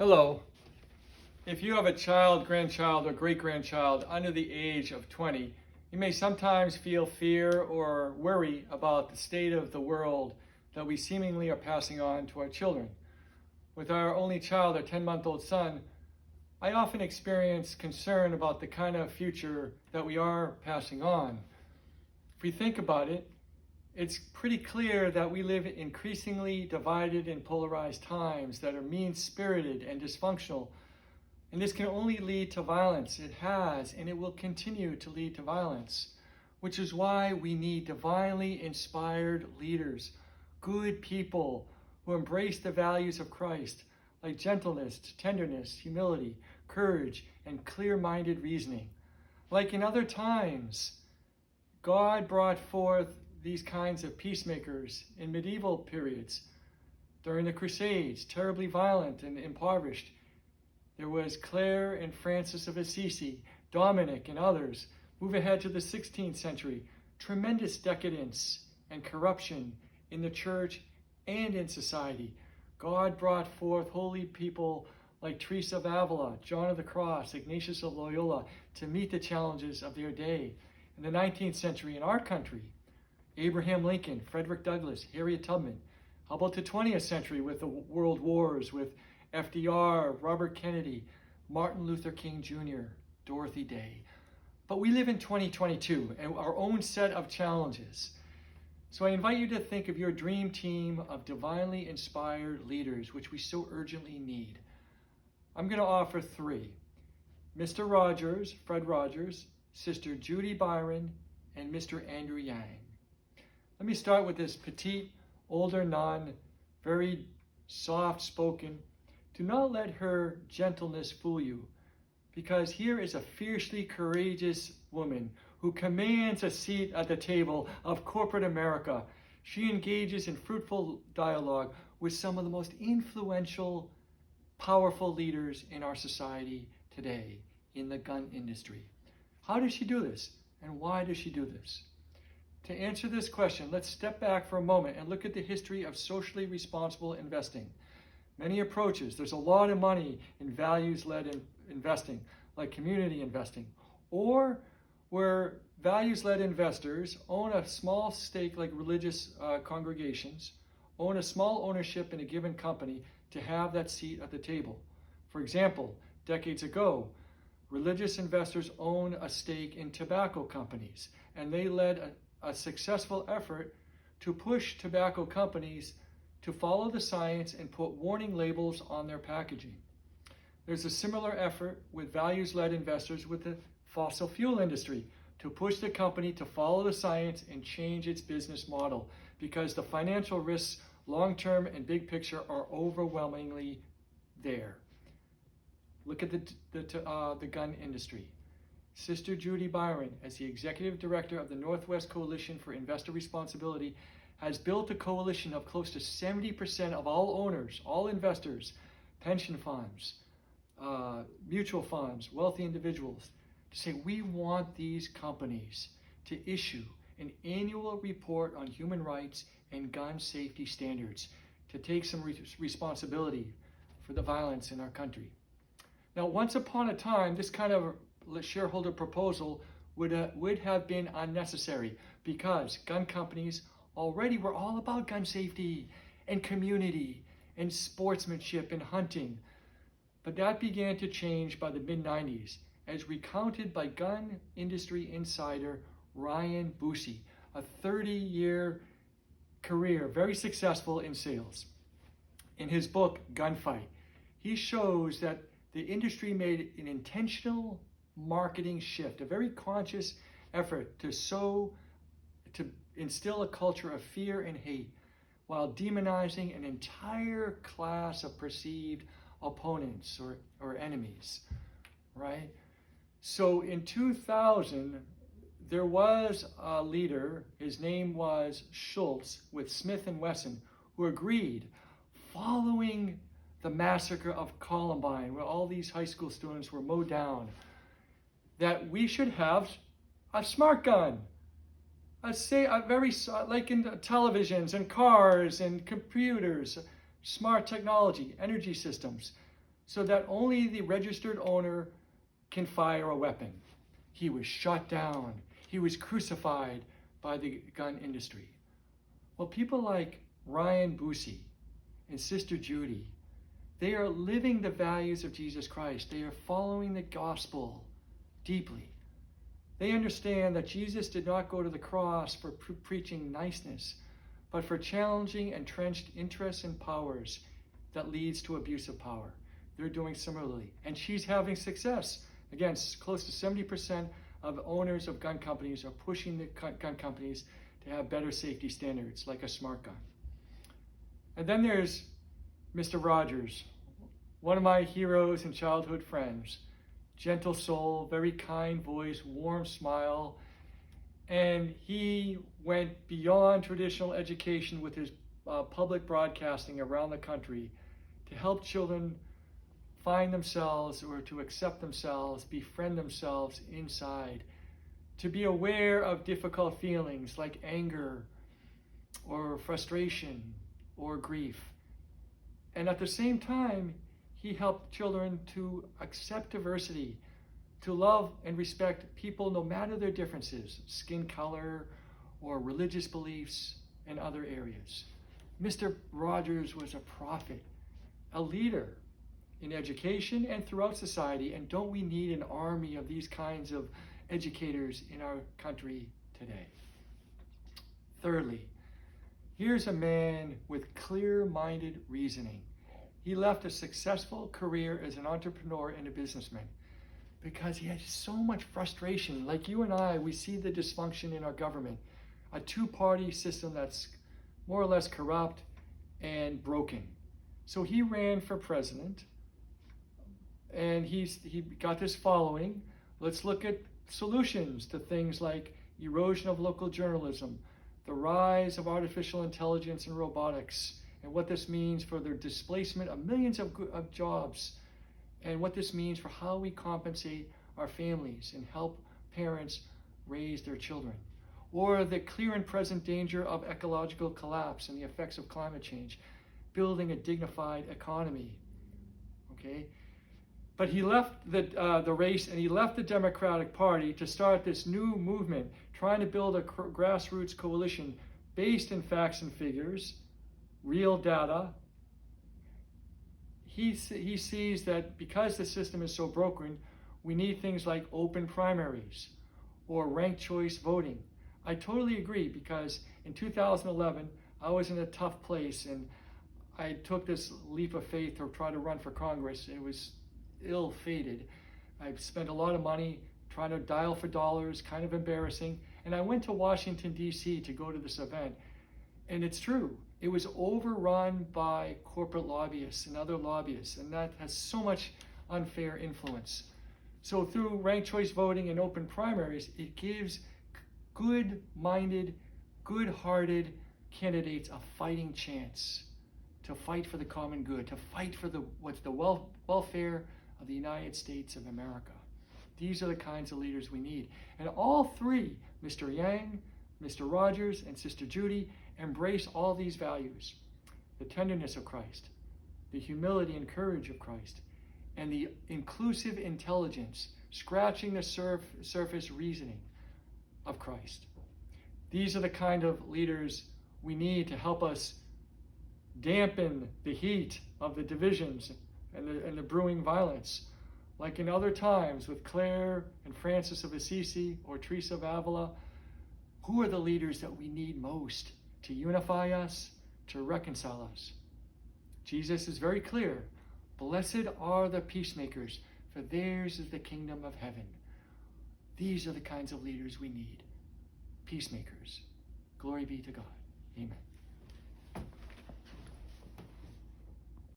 Hello. If you have a child, grandchild, or great-grandchild under the age of 20, you may sometimes feel fear or worry about the state of the world that we seemingly are passing on to our children. With our only child, our 10-month-old son, I often experience concern about the kind of future that we are passing on. If we think about it, it's pretty clear that we live in increasingly divided and polarized times that are mean-spirited and dysfunctional. And this can only lead to violence. It has, and it will continue to lead to violence, which is why we need divinely inspired leaders, good people who embrace the values of Christ, like gentleness, tenderness, humility, courage, and clear-minded reasoning. Like in other times, God brought forth these kinds of peacemakers in medieval periods. During the Crusades, terribly violent and impoverished, there was Clare and Francis of Assisi, Dominic and others. Move ahead to the 16th century, tremendous decadence and corruption in the church and in society. God brought forth holy people like Teresa of Avila, John of the Cross, Ignatius of Loyola to meet the challenges of their day. In the 19th century, in our country, Abraham Lincoln, Frederick Douglass, Harriet Tubman. How about the 20th century with the world wars with FDR, Robert Kennedy, Martin Luther King Jr., Dorothy Day. But we live in 2022 and our own set of challenges. So I invite you to think of your dream team of divinely inspired leaders, which we so urgently need. I'm going to offer three: Mr. Rogers, Fred Rogers, Sister Judy Byron, and Mr. Andrew Yang. Let me start with this petite, older nun, very soft-spoken. Do not let her gentleness fool you, because here is a fiercely courageous woman who commands a seat at the table of corporate America. She engages in fruitful dialogue with some of the most influential, powerful leaders in our society today in the gun industry. How does she do this, and why does she do this? To answer this question, let's step back for a moment and look at the history of socially responsible investing. Many approaches. There's a lot of money in values-led investing, like community investing, or where values-led investors own a small stake, like religious congregations, own a small ownership in a given company to have that seat at the table. For example, decades ago, religious investors own a stake in tobacco companies, and they led a successful effort to push tobacco companies to follow the science and put warning labels on their packaging. There's a similar effort with values-led investors with the fossil fuel industry to push the company to follow the science and change its business model, because the financial risks, long-term and big picture, are overwhelmingly there. Look at the gun industry. Sister Judy Byron, as the executive director of the Northwest Coalition for Investor Responsibility, has built a coalition of close to 70% of all owners, all investors, pension funds, mutual funds, wealthy individuals, to say we want these companies to issue an annual report on human rights and gun safety standards, to take some responsibility for the violence in our country. Now, once upon a time, this kind of shareholder proposal would have been unnecessary, because gun companies already were all about gun safety and community and sportsmanship and hunting. But that began to change by the mid-90s, as recounted by gun industry insider Ryan Busey, a 30-year career, very successful in sales. In his book, Gunfight, he shows that the industry made an intentional marketing shift, a very conscious effort to instill a culture of fear and hate, while demonizing an entire class of perceived opponents or enemies, right? So in 2000, there was a leader, his name was Schultz, with Smith & Wesson, who agreed, following the massacre of Columbine, where all these high school students were mowed down, that we should have a smart gun. Like in televisions and cars and computers, smart technology, energy systems. so that only the registered owner can fire a weapon. He was shot down. He was crucified by the gun industry. Well, people like Ryan Busey and Sister Judy, they are living the values of Jesus Christ. They are following the gospel deeply. They understand that Jesus did not go to the cross for preaching niceness, but for challenging entrenched interests and powers that leads to abuse of power. They're doing similarly. And she's having success. Again, close to 70% of owners of gun companies are pushing the gun companies to have better safety standards, like a smart gun. And then there's Mr. Rogers, one of my heroes and childhood friends. Gentle soul, very kind voice, warm smile. And he went beyond traditional education with his public broadcasting around the country to help children find themselves or to accept themselves, befriend themselves inside, to be aware of difficult feelings like anger or frustration or grief. And at the same time, he helped children to accept diversity, to love and respect people no matter their differences, skin color or religious beliefs and other areas. Mr. Rogers was a prophet, a leader in education and throughout society, and don't we need an army of these kinds of educators in our country today? Thirdly, here's a man with clear-minded reasoning. He left a successful career as an entrepreneur and a businessman because he had so much frustration. Like you and I, we see the dysfunction in our government, a two-party system that's more or less corrupt and broken. So he ran for president, and he got this following. Let's look at solutions to things like erosion of local journalism, the rise of artificial intelligence and robotics, and what this means for the displacement of millions of jobs, and what this means for how we compensate our families and help parents raise their children, or the clear and present danger of ecological collapse and the effects of climate change, building a dignified economy, okay? But he left the race, and he left the Democratic Party to start this new movement, trying to build a grassroots coalition based in facts and figures, real data. He sees that because the system is so broken, we need things like open primaries or ranked choice voting. I totally agree, because in 2011, I was in a tough place, and I took this leap of faith to try to run for Congress. It was ill-fated. I spent a lot of money trying to dial for dollars, kind of embarrassing. And I went to Washington, D.C. to go to this event. And it's true. It was overrun by corporate lobbyists and other lobbyists, and that has so much unfair influence. So through ranked choice voting and open primaries, it gives good-minded, good-hearted candidates a fighting chance to fight for the common good, to fight for the welfare of the United States of America. These are the kinds of leaders we need. And all three, Mr. Yang, Mr. Rogers, and Sister Judy, embrace all these values: the tenderness of Christ, the humility and courage of Christ, and the inclusive intelligence, scratching the surface reasoning of Christ. These are the kind of leaders we need to help us dampen the heat of the divisions and the brewing violence. Like in other times with Clare and Francis of Assisi or Teresa of Avila, who are the leaders that we need most to unify us, to reconcile us? Jesus is very clear. Blessed are the peacemakers, for theirs is the kingdom of heaven. These are the kinds of leaders we need. Peacemakers. Glory be to God. Amen.